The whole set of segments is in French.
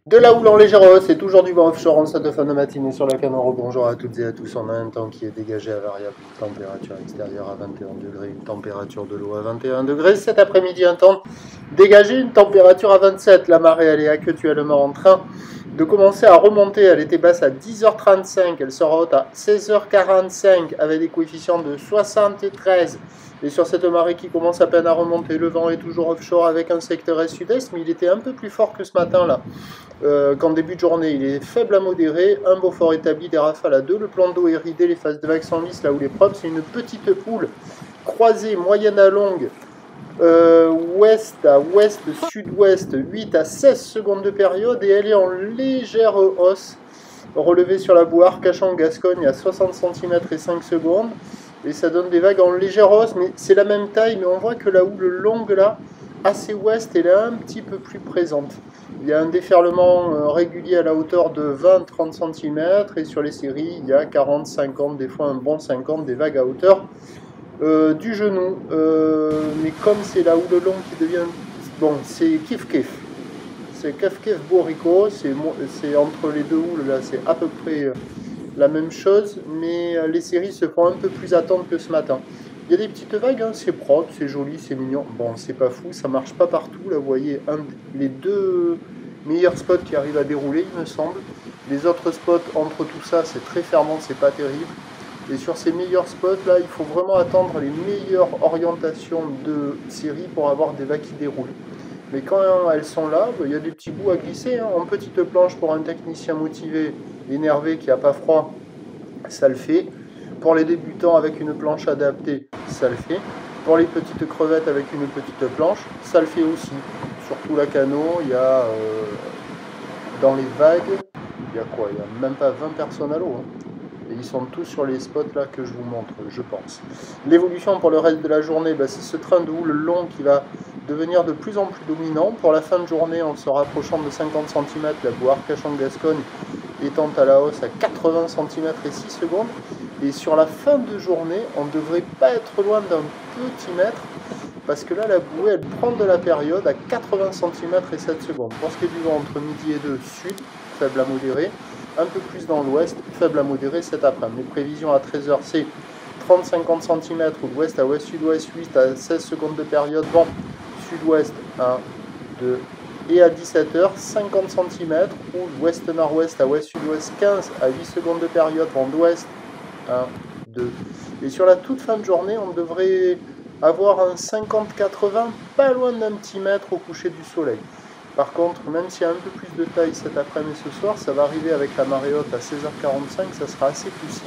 De la houle en légère, c'est toujours du vent offshore en cette fin de matinée sur la Canaro. Bonjour à toutes et à tous. On a un temps qui est dégagé à variable, une température extérieure à 21 degrés, une température de l'eau à 21 degrés. Cet après-midi, un temps dégagé, une température à 27. La marée, elle est actuellement en train de commencer à remonter. Elle était basse à 10h35, elle sera haute à 16h45 avec des coefficients de 73. Et sur cette marée qui commence à peine à remonter, le vent est toujours offshore avec un secteur est-sud-est, mais il était un peu plus fort que ce matin là. Qu'en début de journée, il est faible à modéré, un beau fort établi, des rafales à 2, le plan d'eau est ridé, les phases de vagues sont lisses là où les propres, c'est une petite houle croisée moyenne à longue, ouest à ouest, sud-ouest, 8 à 16 secondes de période, et elle est en légère hausse, relevée sur la boire, cachant Gascogne à 60 cm et 5 secondes, et ça donne des vagues en légère hausse, mais c'est la même taille, mais on voit que la houle longue là, assez ouest, elle est un petit peu plus présente. Il y a un déferlement régulier à la hauteur de 20-30 cm, et sur les séries, il y a 40, 50, des fois un bon 50, des vagues à hauteur du genou. Mais comme c'est la houle longue qui devient... Bon, c'est kiff-kiff. C'est kiff-kiff Borico, c'est entre les deux houles, là, c'est à peu près la même chose, mais les séries se font un peu plus attendre que ce matin. Il y a des petites vagues, hein, c'est propre, c'est joli, c'est mignon. Bon, c'est pas fou, ça marche pas partout. Là, vous voyez les deux meilleurs spots qui arrivent à dérouler, il me semble. Les autres spots, entre tout ça, c'est très fermant, c'est pas terrible. Et sur ces meilleurs spots, là, il faut vraiment attendre les meilleures orientations de série pour avoir des vagues qui déroulent. Mais quand elles sont là, il y a des petits bouts à glisser. Hein. En petite planche pour un technicien motivé, énervé, qui n'a pas froid, ça le fait. Pour les débutants avec une planche adaptée, ça le fait. Pour les petites crevettes avec une petite planche, ça le fait aussi. Surtout la Cano, il y a dans les vagues, il y a quoi? Il n'y a même pas 20 personnes à l'eau. Hein. Et ils sont tous sur les spots là que je vous montre, je pense. L'évolution pour le reste de la journée, c'est ce train de houle long qui va devenir de plus en plus dominant. Pour la fin de journée, en se rapprochant de 50 cm, la boire Cachan-Gascogne étant à la hausse à 80 cm et 6 secondes. Et sur la fin de journée, on ne devrait pas être loin d'un petit mètre, parce que là, la bouée, elle prend de la période à 80 cm et 7 secondes. Pour ce qui est du vent entre midi et 2, sud, faible à modéré, un peu plus dans l'ouest, faible à modéré cet après-midi. Les prévisions à 13h, c'est 30-50 cm, ou d'ouest à ouest-sud-ouest, 8 à 16 secondes de période, vent sud-ouest 1, 2, et à 17h, 50 cm, ou ouest-nord-ouest à ouest-sud-ouest, 15 à 8 secondes de période, vent d'ouest 1, 2. Et sur la toute fin de journée, on devrait avoir un 50-80, pas loin d'un petit mètre au coucher du soleil. Par contre, même s'il y a un peu plus de taille cet après-midi et ce soir, ça va arriver avec la marée haute à 16h45, ça sera assez poussif,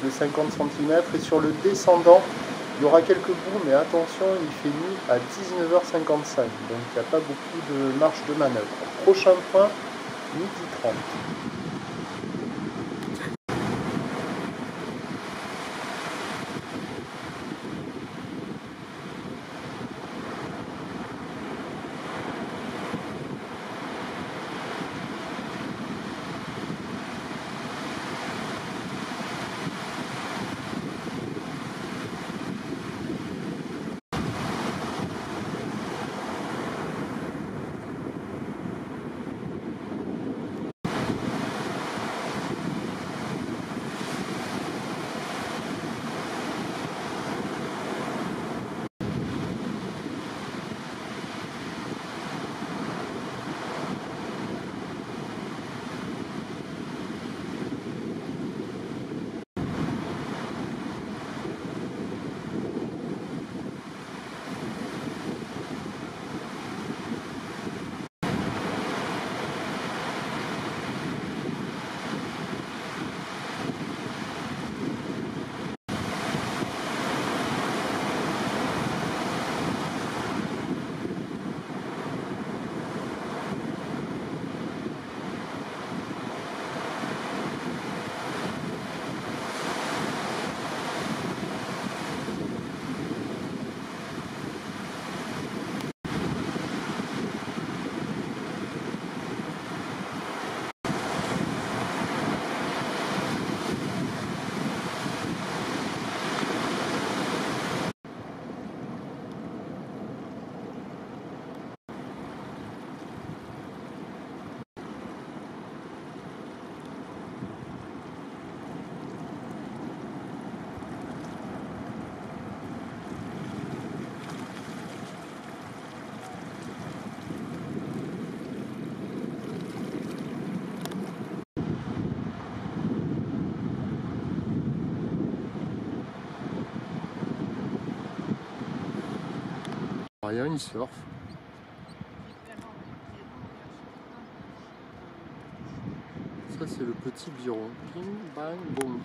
de 50 cm. Et sur le descendant, il y aura quelques bouts, mais attention, il fait nuit à 19h55, donc il n'y a pas beaucoup de marge de manœuvre. Prochain point, midi 30. il surfe. Ça c'est le petit biron. Bing, bang, boum.